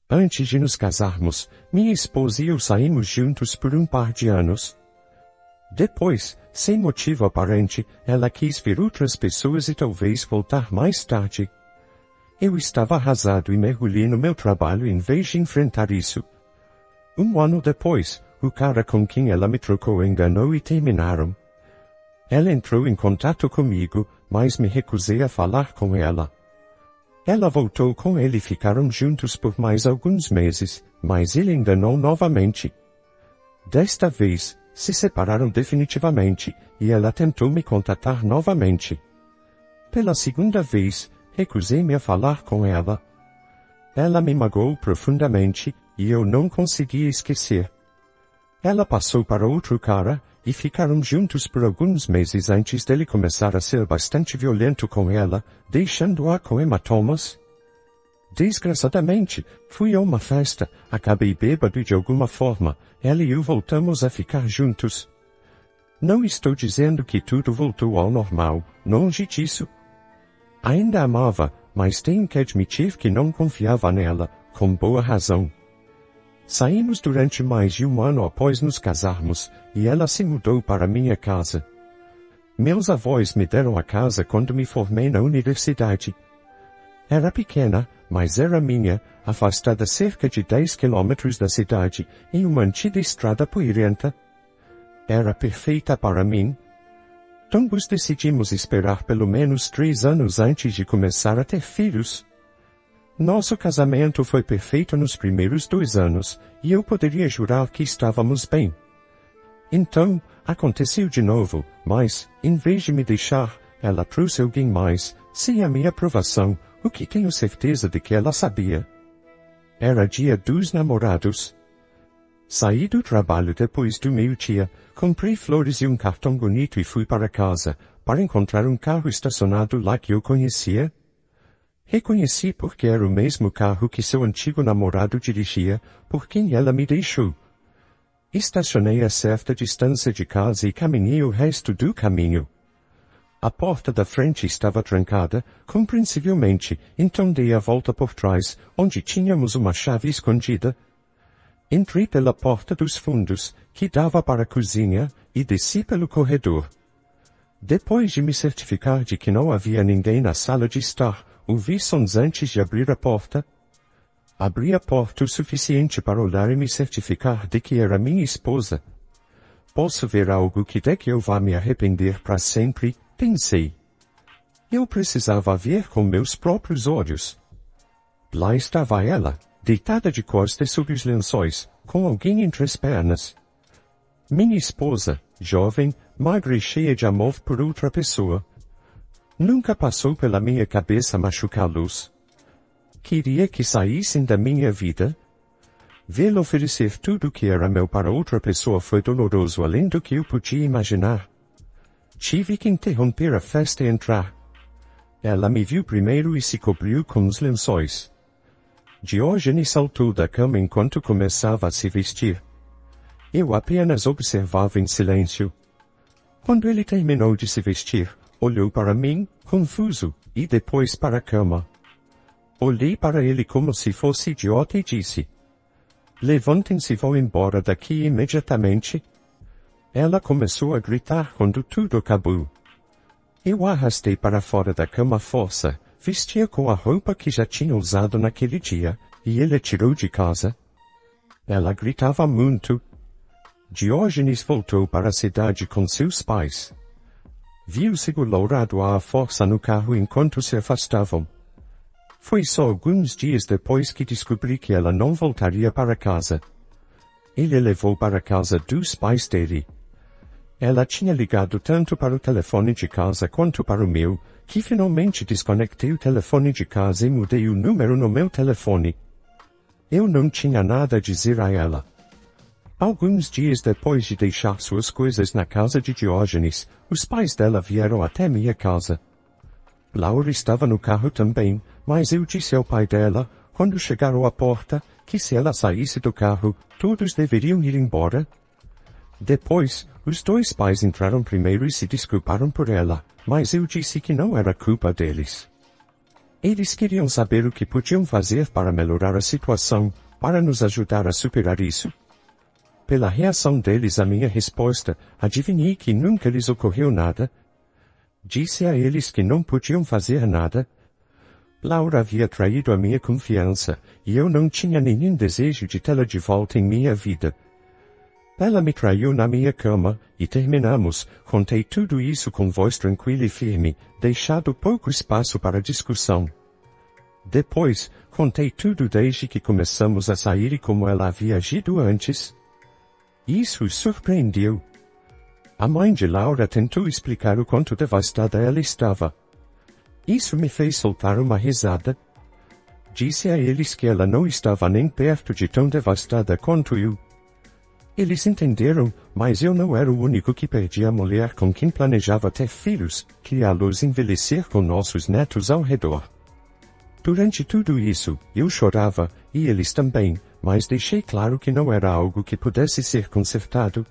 Antes de nos casarmos, minha esposa e eu saímos juntos por um par de anos. Depois, sem motivo aparente, ela quis ver outras pessoas e talvez voltar mais tarde. Eu estava arrasado e mergulhei no meu trabalho em vez de enfrentar isso. Um ano depois, o cara com quem ela me trocou enganou e terminaram. Ela entrou em contato comigo, mas me recusei a falar com ela. Ela voltou com ele e ficaram juntos por mais alguns meses, mas ele enganou novamente. Desta vez, se separaram definitivamente, e ela tentou me contatar novamente. Pela segunda vez, recusei-me a falar com ela. Ela me magoou profundamente, e eu não conseguia esquecer. Ela passou para outro cara, e ficaram juntos por alguns meses antes dele começar a ser bastante violento com ela, deixando-a com hematomas. Desgraçadamente, fui a uma festa, acabei bêbado e de alguma forma, ela e eu voltamos a ficar juntos. Não estou dizendo que tudo voltou ao normal, longe disso. Ainda a amava, mas tenho que admitir que não confiava nela, com boa razão. Saímos durante mais de um ano após nos casarmos, e ela se mudou para minha casa. Meus avós me deram a casa quando me formei na universidade. Era pequena, mas era minha, afastada cerca de 10 quilômetros da cidade, em uma antiga estrada poeirenta. Era perfeita para mim. Ambos decidimos esperar pelo menos 3 anos antes de começar a ter filhos. Nosso casamento foi perfeito nos primeiros 2 anos, e eu poderia jurar que estávamos bem. Então, aconteceu de novo, mas, em vez de me deixar, ela trouxe alguém mais, sem a minha aprovação, o que tenho certeza de que ela sabia. Era dia dos namorados. Saí do trabalho depois do meio-dia, comprei flores e um cartão bonito e fui para casa, para encontrar um carro estacionado lá que eu conhecia. Reconheci porque era o mesmo carro que seu antigo namorado dirigia, por quem ela me deixou. Estacionei a certa distância de casa e caminhei o resto do caminho. A porta da frente estava trancada, compreensivelmente, então dei a volta por trás, onde tínhamos uma chave escondida. Entrei pela porta dos fundos, que dava para a cozinha, e desci pelo corredor. Depois de me certificar de que não havia ninguém na sala de estar, ouvi sons antes de abrir a porta. Abri a porta o suficiente para olhar e me certificar de que era minha esposa. Posso ver algo que de que eu vá me arrepender para sempre, pensei. Eu precisava ver com meus próprios olhos. Lá estava ela, deitada de costas sobre os lençóis, com alguém entre as pernas. Minha esposa, jovem, magra e cheia de amor por outra pessoa. Nunca passou pela minha cabeça machucá-los. Queria que saíssem da minha vida. Vê-lo oferecer tudo o que era meu para outra pessoa foi doloroso além do que eu podia imaginar. Tive que interromper a festa e entrar. Ela me viu primeiro e se cobriu com os lençóis. Diógenes saltou da cama enquanto começava a se vestir. Eu apenas observava em silêncio. Quando ele terminou de se vestir, olhou para mim, confuso, e depois para a cama. Olhei para ele como se fosse idiota e disse: "Levantem-se e vão embora daqui imediatamente." Ela começou a gritar quando tudo acabou. Eu a arrastei para fora da cama à força, vestia com a roupa que já tinha usado naquele dia, e ele a tirou de casa. Ela gritava muito. Diógenes voltou para a cidade com seus pais. Viu-se lourado à força no carro enquanto se afastavam. Foi só alguns dias depois que descobri que ela não voltaria para casa. Ele a levou para a casa dos pais dele. Ela tinha ligado tanto para o telefone de casa quanto para o meu, que finalmente desconectei o telefone de casa e mudei o número no meu telefone. Eu não tinha nada a dizer a ela. Alguns dias depois de deixar suas coisas na casa de Diógenes, os pais dela vieram até minha casa. Laura estava no carro também, mas eu disse ao pai dela, quando chegaram à porta, que se ela saísse do carro, todos deveriam ir embora. Depois, os 2 pais entraram primeiro e se desculparam por ela, mas eu disse que não era culpa deles. Eles queriam saber o que podiam fazer para melhorar a situação, para nos ajudar a superar isso. Pela reação deles à minha resposta, adivinhei que nunca lhes ocorreu nada. Disse a eles que não podiam fazer nada. Laura havia traído a minha confiança, e eu não tinha nenhum desejo de tê-la de volta em minha vida. Ela me traiu na minha cama, e terminamos. Contei tudo isso com voz tranquila e firme, deixando pouco espaço para discussão. Depois, contei tudo desde que começamos a sair e como ela havia agido antes. Isso os surpreendeu. A mãe de Laura tentou explicar o quanto devastada ela estava. Isso me fez soltar uma risada. Disse a eles que ela não estava nem perto de tão devastada quanto eu. Eles entenderam, mas eu não era o único que perdia a mulher com quem planejava ter filhos, criá-los e envelhecer com nossos netos ao redor. Durante tudo isso, eu chorava, e eles também, mas deixei claro que não era algo que pudesse ser consertado.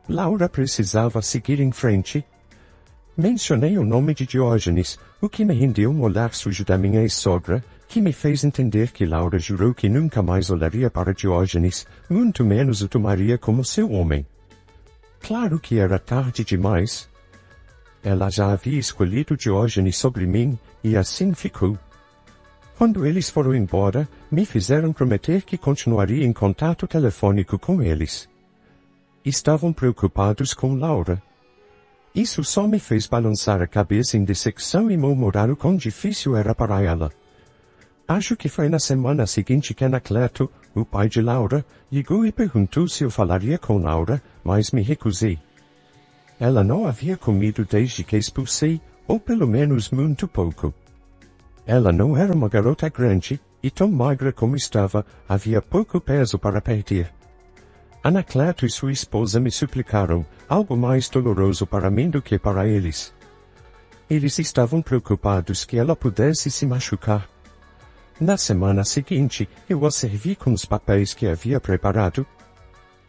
Laura precisava seguir em frente. Mencionei o nome de Diógenes, o que me rendeu um olhar sujo da minha ex-sogra, que me fez entender que Laura jurou que nunca mais olharia para Diógenes, muito menos o tomaria como seu homem. Claro que era tarde demais. Ela já havia escolhido Diógenes sobre mim, e assim ficou. Quando eles foram embora, me fizeram prometer que continuaria em contato telefônico com eles. Estavam preocupados com Laura. Isso só me fez balançar a cabeça em decepção e murmurar o quão difícil era para ela. Acho que foi na semana seguinte que Anacleto, o pai de Laura, ligou e perguntou se eu falaria com Laura, mas me recusei. Ela não havia comido desde que expulsei, ou pelo menos muito pouco. Ela não era uma garota grande, e tão magra como estava, havia pouco peso para perder. Anacleto e sua esposa me suplicaram, algo mais doloroso para mim do que para eles. Eles estavam preocupados que ela pudesse se machucar. Na semana seguinte, eu a servi com os papéis que havia preparado.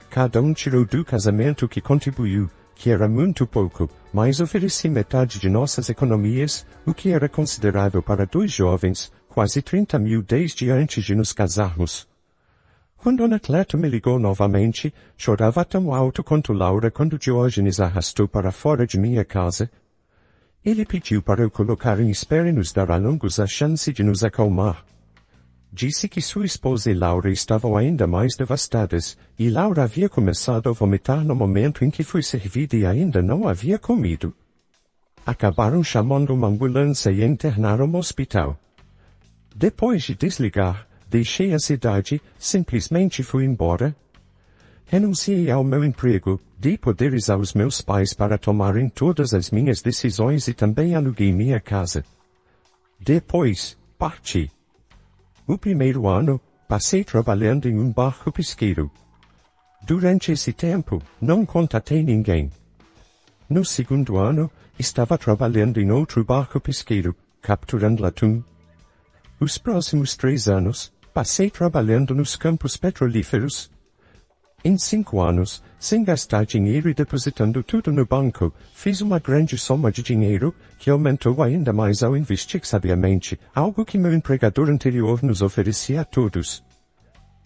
Cada um tirou do casamento que contribuiu, que era muito pouco, mas ofereci metade de nossas economias, o que era considerável para dois jovens, quase 30 mil desde antes de nos casarmos. Quando Anacleto me ligou novamente, chorava tão alto quanto Laura quando Diógenes a arrastou para fora de minha casa. Ele pediu para eu colocar em espera e nos dar a longos a chance de nos acalmar. Disse que sua esposa e Laura estavam ainda mais devastadas, e Laura havia começado a vomitar no momento em que foi servida e ainda não havia comido. Acabaram chamando uma ambulância e a internaram no hospital. Depois de desligar, deixei a cidade, simplesmente fui embora. Renunciei ao meu emprego, dei poderes aos meus pais para tomarem todas as minhas decisões e também aluguei minha casa. Depois, parti. O primeiro ano, passei trabalhando em um barco pesqueiro. Durante esse tempo, não contatei ninguém. No segundo ano, estava trabalhando em outro barco pesqueiro, capturando atum. Os próximos 3 anos, passei trabalhando nos campos petrolíferos. Em 5 anos, sem gastar dinheiro e depositando tudo no banco, fiz uma grande soma de dinheiro, que aumentou ainda mais ao investir sabiamente, algo que meu empregador anterior nos oferecia a todos.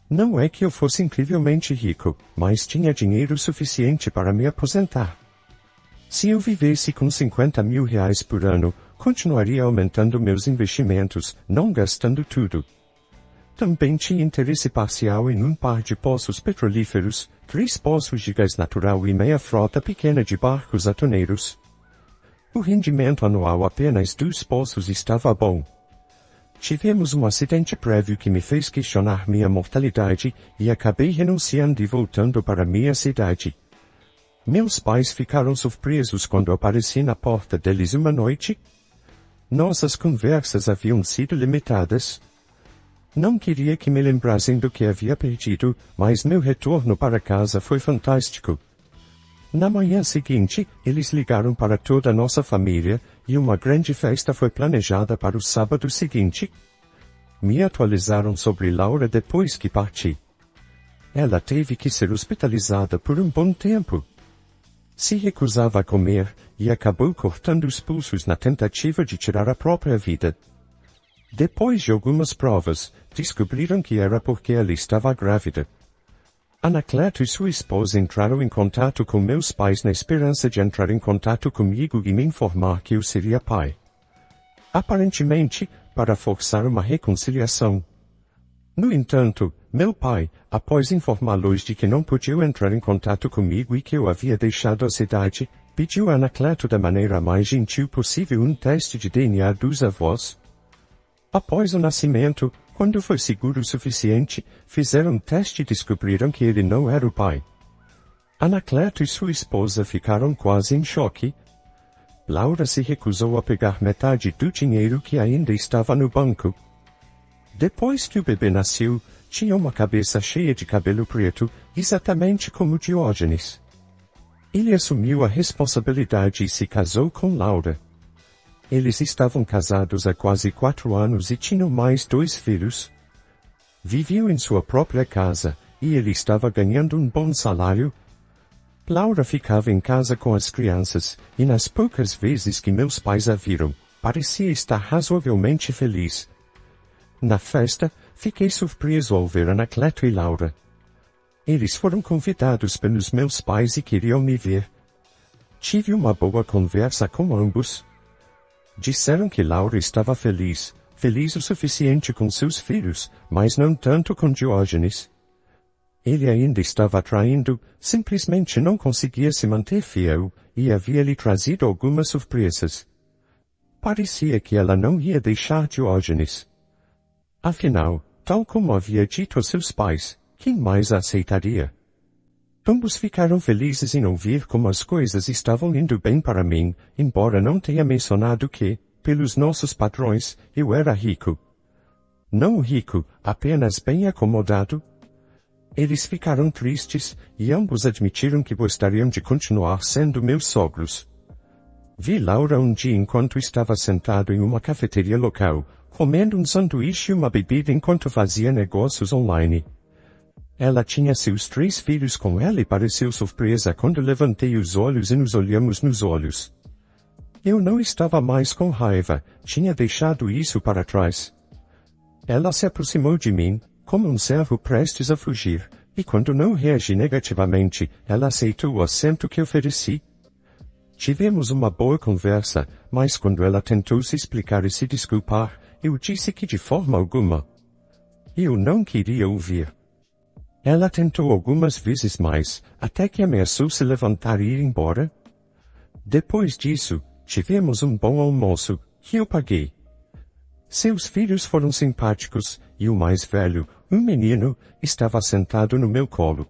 Não é que eu fosse incrivelmente rico, mas tinha dinheiro suficiente para me aposentar. Se eu vivesse com 50 mil reais por ano, continuaria aumentando meus investimentos, não gastando tudo. Também tinha interesse parcial em um par de poços petrolíferos, 3 poços de gás natural e meia frota pequena de barcos atuneiros. O rendimento anual apenas dos poços estava bom. Tivemos um acidente prévio que me fez questionar minha mortalidade e acabei renunciando e voltando para minha cidade. Meus pais ficaram surpresos quando apareci na porta deles uma noite. Nossas conversas haviam sido limitadas. Não queria que me lembrassem do que havia perdido, mas meu retorno para casa foi fantástico. Na manhã seguinte, eles ligaram para toda a nossa família, e uma grande festa foi planejada para o sábado seguinte. Me atualizaram sobre Laura depois que parti. Ela teve que ser hospitalizada por um bom tempo. Se recusava a comer, e acabou cortando os pulsos na tentativa de tirar a própria vida. Depois de algumas provas, descobriram que era porque ela estava grávida. Anacleto e sua esposa entraram em contato com meus pais na esperança de entrar em contato comigo e me informar que eu seria pai. Aparentemente, para forçar uma reconciliação. No entanto, meu pai, após informá-los de que não podia entrar em contato comigo e que eu havia deixado a cidade, pediu a Anacleto da maneira mais gentil possível um teste de DNA dos avós. Após o nascimento, quando foi seguro o suficiente, fizeram um teste e descobriram que ele não era o pai. Anacleto e sua esposa ficaram quase em choque. Laura se recusou a pegar metade do dinheiro que ainda estava no banco. Depois que o bebê nasceu, tinha uma cabeça cheia de cabelo preto, exatamente como Diógenes. Ele assumiu a responsabilidade e se casou com Laura. Eles estavam casados há quase 4 anos e tinham mais 2 filhos. Viviam em sua própria casa, e ele estava ganhando um bom salário. Laura ficava em casa com as crianças, e nas poucas vezes que meus pais a viram, parecia estar razoavelmente feliz. Na festa, fiquei surpreso ao ver Anacleto e Laura. Eles foram convidados pelos meus pais e queriam me ver. Tive uma boa conversa com ambos. Disseram que Laura estava feliz o suficiente com seus filhos, mas não tanto com Diógenes. Ele ainda estava traindo, simplesmente não conseguia se manter fiel, e havia-lhe trazido algumas surpresas. Parecia que ela não ia deixar Diógenes. Afinal, tal como havia dito a seus pais, quem mais a aceitaria? Ambos ficaram felizes em ouvir como as coisas estavam indo bem para mim, embora não tenha mencionado que, pelos nossos padrões, eu era rico. Não rico, apenas bem acomodado. Eles ficaram tristes, e ambos admitiram que gostariam de continuar sendo meus sogros. Vi Laura um dia enquanto estava sentado em uma cafeteria local, comendo um sanduíche e uma bebida enquanto fazia negócios online. Ela tinha seus 3 filhos com ela e pareceu surpresa quando levantei os olhos e nos olhamos nos olhos. Eu não estava mais com raiva, tinha deixado isso para trás. Ela se aproximou de mim, como um servo prestes a fugir, e quando não reagi negativamente, ela aceitou o assento que ofereci. Tivemos uma boa conversa, mas quando ela tentou se explicar e se desculpar, eu disse que de forma alguma. Eu não queria ouvir. Ela tentou algumas vezes mais, até que ameaçou se levantar e ir embora. Depois disso, tivemos um bom almoço, que eu paguei. Seus filhos foram simpáticos, e o mais velho, um menino, estava sentado no meu colo.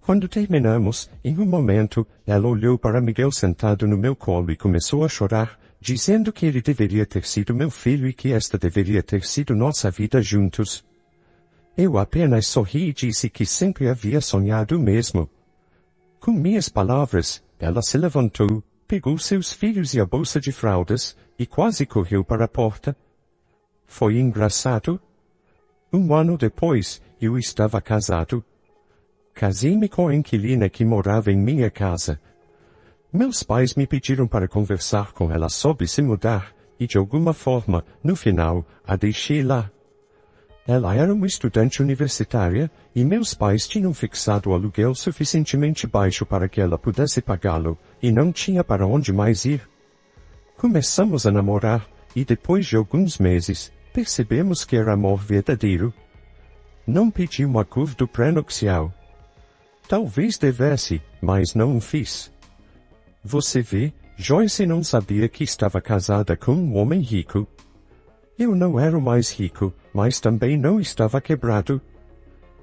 Quando terminamos, em um momento, ela olhou para Miguel sentado no meu colo e começou a chorar, dizendo que ele deveria ter sido meu filho e que esta deveria ter sido nossa vida juntos. Eu apenas sorri e disse que sempre havia sonhado o mesmo. Com minhas palavras, ela se levantou, pegou seus filhos e a bolsa de fraldas, e quase correu para a porta. Foi engraçado. 1 ano depois, eu estava casado. Casei-me com a inquilina que morava em minha casa. Meus pais me pediram para conversar com ela sobre se mudar, e de alguma forma, no final, a deixei lá. Ela era uma estudante universitária, e meus pais tinham fixado o aluguel suficientemente baixo para que ela pudesse pagá-lo, e não tinha para onde mais ir. Começamos a namorar, e depois de alguns meses, percebemos que era amor verdadeiro. Não pedi um acordo pré-nupcial. Talvez devesse, mas não o fiz. Você vê, Joyce não sabia que estava casada com um homem rico. Eu não era o mais rico, mas também não estava quebrado.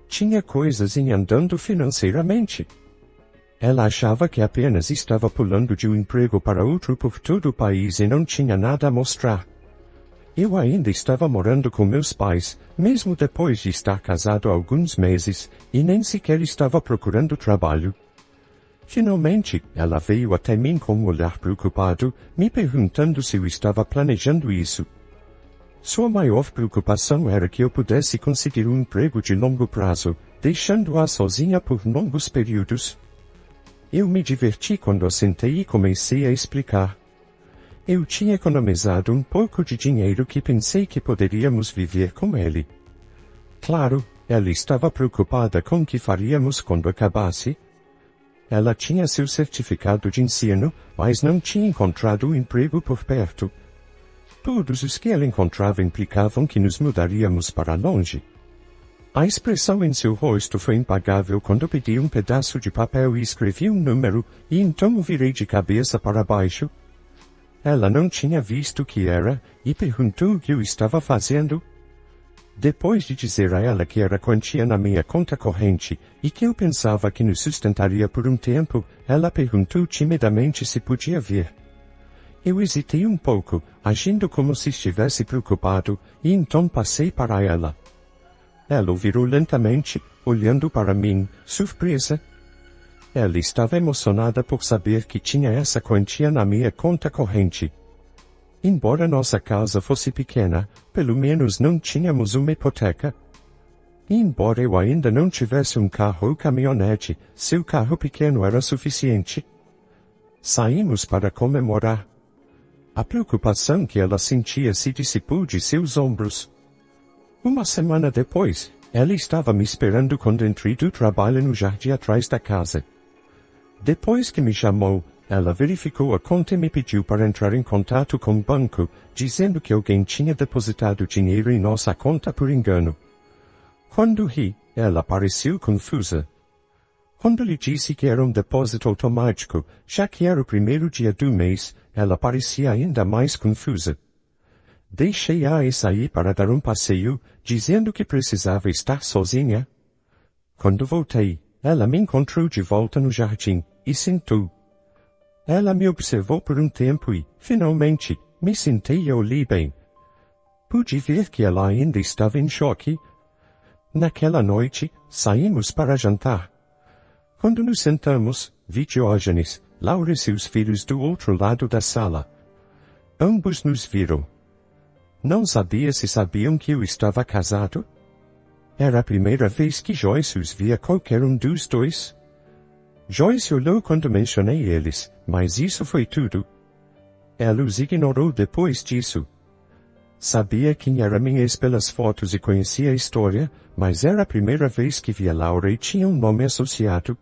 Tinha coisas em andando financeiramente. Ela achava que apenas estava pulando de um emprego para outro por todo o país e não tinha nada a mostrar. Eu ainda estava morando com meus pais, mesmo depois de estar casado há alguns meses, e nem sequer estava procurando trabalho. Finalmente, ela veio até mim com um olhar preocupado, me perguntando se eu estava planejando isso. Sua maior preocupação era que eu pudesse conseguir um emprego de longo prazo, deixando-a sozinha por longos períodos. Eu me diverti quando a sentei e comecei a explicar. Eu tinha economizado um pouco de dinheiro que pensei que poderíamos viver com ele. Claro, ela estava preocupada com o que faríamos quando acabasse. Ela tinha seu certificado de ensino, mas não tinha encontrado um emprego por perto. Todos os que ela encontrava implicavam que nos mudaríamos para longe. A expressão em seu rosto foi impagável quando pedi um pedaço de papel e escrevi um número, e então o virei de cabeça para baixo. Ela não tinha visto o que era, e perguntou o que eu estava fazendo. Depois de dizer a ela que era quantia na minha conta corrente, e que eu pensava que nos sustentaria por um tempo, ela perguntou timidamente se podia ver. Eu hesitei um pouco, agindo como se estivesse preocupado, e então passei para ela. Ela o virou lentamente, olhando para mim, surpresa. Ela estava emocionada por saber que tinha essa quantia na minha conta corrente. Embora nossa casa fosse pequena, pelo menos não tínhamos uma hipoteca. E embora eu ainda não tivesse um carro ou caminhonete, seu carro pequeno era suficiente. Saímos para comemorar. A preocupação que ela sentia se dissipou de seus ombros. Uma semana depois, ela estava me esperando quando entrei do trabalho no jardim atrás da casa. Depois que me chamou, ela verificou a conta e me pediu para entrar em contato com o banco, dizendo que alguém tinha depositado dinheiro em nossa conta por engano. Quando ri, ela pareceu confusa. Quando lhe disse que era um depósito automático, já que era o primeiro dia do mês, ela parecia ainda mais confusa. Deixei-a e saí para dar um passeio, dizendo que precisava estar sozinha. Quando voltei, ela me encontrou de volta no jardim, e sentou. Ela me observou por um tempo e, finalmente, me sentei e olhei bem. Pude ver que ela ainda estava em choque. Naquela noite, saímos para jantar. Quando nos sentamos, vi Diógenes, Laura e seus filhos do outro lado da sala. Ambos nos viram. Não sabia se sabiam que eu estava casado. Era a primeira vez que Joyce os via qualquer um dos dois. Joyce olhou quando mencionei eles, mas isso foi tudo. Ela os ignorou depois disso. Sabia quem era minha ex pelas fotos e conhecia a história, mas era a primeira vez que via Laura e tinha um nome associado.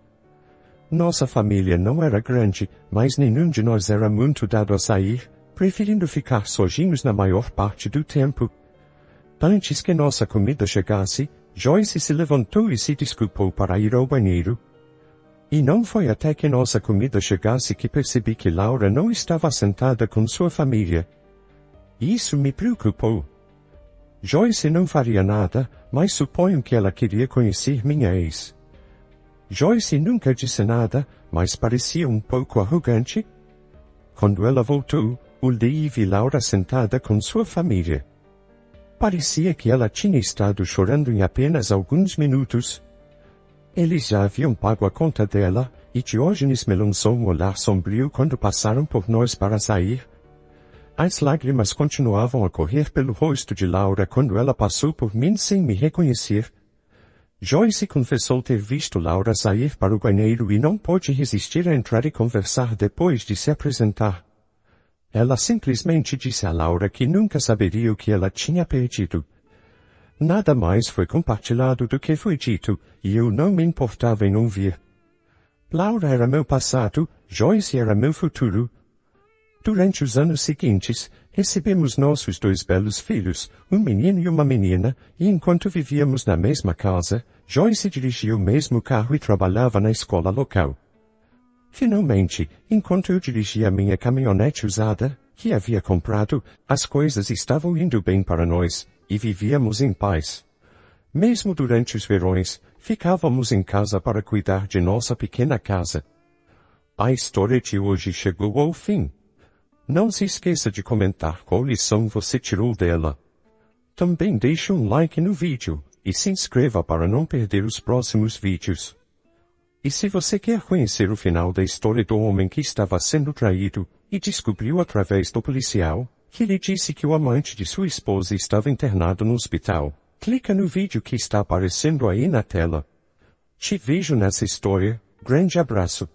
Nossa família não era grande, mas nenhum de nós era muito dado a sair, preferindo ficar sozinhos na maior parte do tempo. Antes que nossa comida chegasse, Joyce se levantou e se desculpou para ir ao banheiro. E não foi até que nossa comida chegasse que percebi que Laura não estava sentada com sua família. Isso me preocupou. Joyce não faria nada, mas suponho que ela queria conhecer minha ex. Joyce nunca disse nada, mas parecia um pouco arrogante. Quando ela voltou, olhei e vi Laura sentada com sua família. Parecia que ela tinha estado chorando em apenas alguns minutos. Eles já haviam pago a conta dela, e Diógenes me lançou um olhar sombrio quando passaram por nós para sair. As lágrimas continuavam a correr pelo rosto de Laura quando ela passou por mim sem me reconhecer. Joyce confessou ter visto Laura sair para o banheiro e não pôde resistir a entrar e conversar depois de se apresentar. Ela simplesmente disse a Laura que nunca saberia o que ela tinha perdido. Nada mais foi compartilhado do que foi dito, e eu não me importava em ouvir. Laura era meu passado, Joyce era meu futuro. Durante os anos seguintes, recebemos nossos 2 belos filhos, um menino e uma menina, e enquanto vivíamos na mesma casa, Joyce dirigia o mesmo carro e trabalhava na escola local. Finalmente, enquanto eu dirigia minha caminhonete usada, que havia comprado, as coisas estavam indo bem para nós, e vivíamos em paz. Mesmo durante os verões, ficávamos em casa para cuidar de nossa pequena casa. A história de hoje chegou ao fim. Não se esqueça de comentar qual lição você tirou dela. Também deixe um like no vídeo, e se inscreva para não perder os próximos vídeos. E se você quer conhecer o final da história do homem que estava sendo traído, e descobriu através do policial, que lhe disse que o amante de sua esposa estava internado no hospital, clica no vídeo que está aparecendo aí na tela. Te vejo nessa história. Grande abraço.